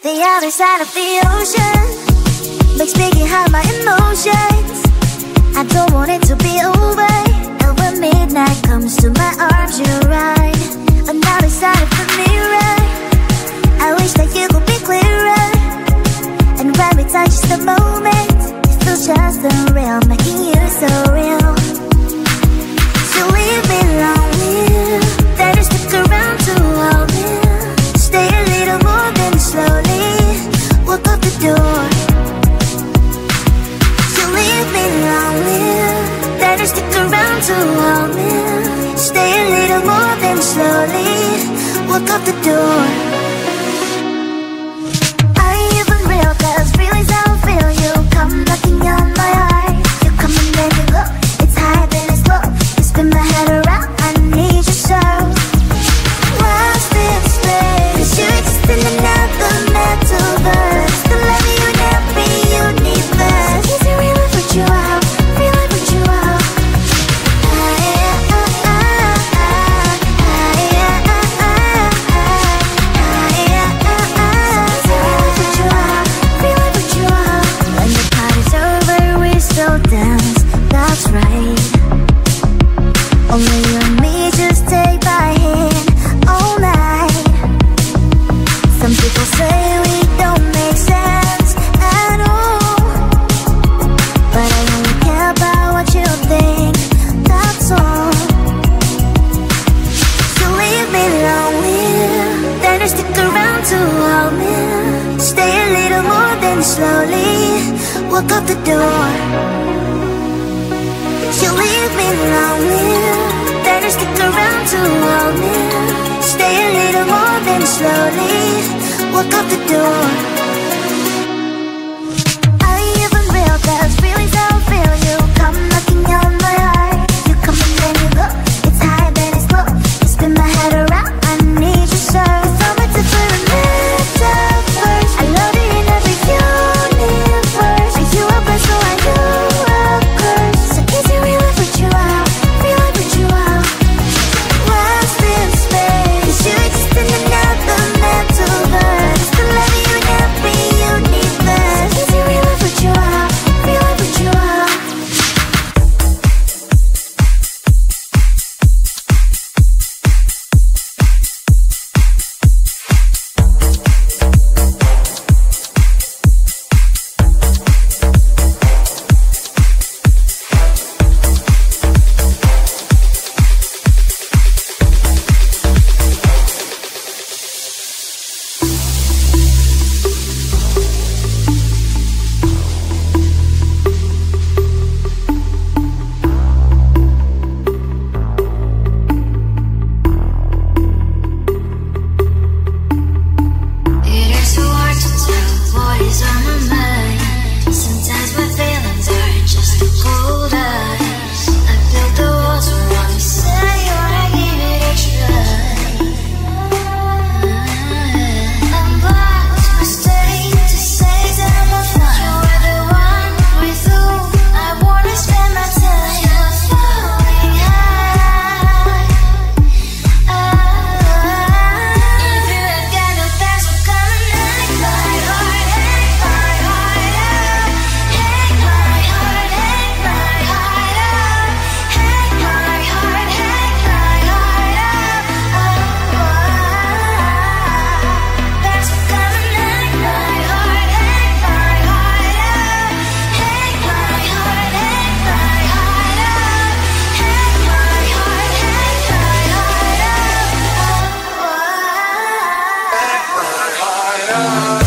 The other side of the ocean makes me hide my emotions. I don't want it to be over. And when midnight comes to my arms, you're right. Another side of the mirror, I wish that you could be clearer. And when we touch just a moment, it feels just unreal, making you so real. So leave me lonely, then stick around to hold me. Stay a little more than slowly walk out the door. So leave me lonely, then stick around to hold me. Stay a little more than slowly walk out the door. Are you even real? 'Cause feelings I feel you come knocking on my heart. You come and then you go. It's high then it's low. You spin my head around. I need you so. Lost in space, 'cause you exist in another metaverse. The love you in every universe. So is it real if what you are? Real if what you are? That's right. Only you and me, just take my hand all night. Some people say we don't make sense at all, but I only care about what you think, that's all. So leave me lonely, then you stick around to hold me. Stay a little more than slowly walk out the door. You leave me lonely, then you stick around to hold me. Stay a little more than slowly walk out the door. Are you even real? 'Cause feelings I feel you come knocking on my heart. You come and then you go. It's high then it's low. You spin my head around. I need you so. It's so much different metaverse. I love you in every universe. Are you a blessing or are you a curse? So is it real if what you are? Real if what you are? Lost in space, 'cause you exist in another metaverse. The love you in every universe. So is it real if what you are? Real if what you are? It is so hard to tell what is on my mind. Sometimes my feelings are just a cold ice. I built the walls around me, say you wanna give it a try. I'm blocked, mistake to say that I'm fine. You are the one with who I wanna spend my time. You're falling high. If you have got no past, so come and hack my heart, hack my heart out. Hack my heart, hack my heart out. Hack my heart, hack my heart out. That's what come and hack my heart, hack my heart out. Hack my heart, hack my heart out. Hack my heart, hack my heart out.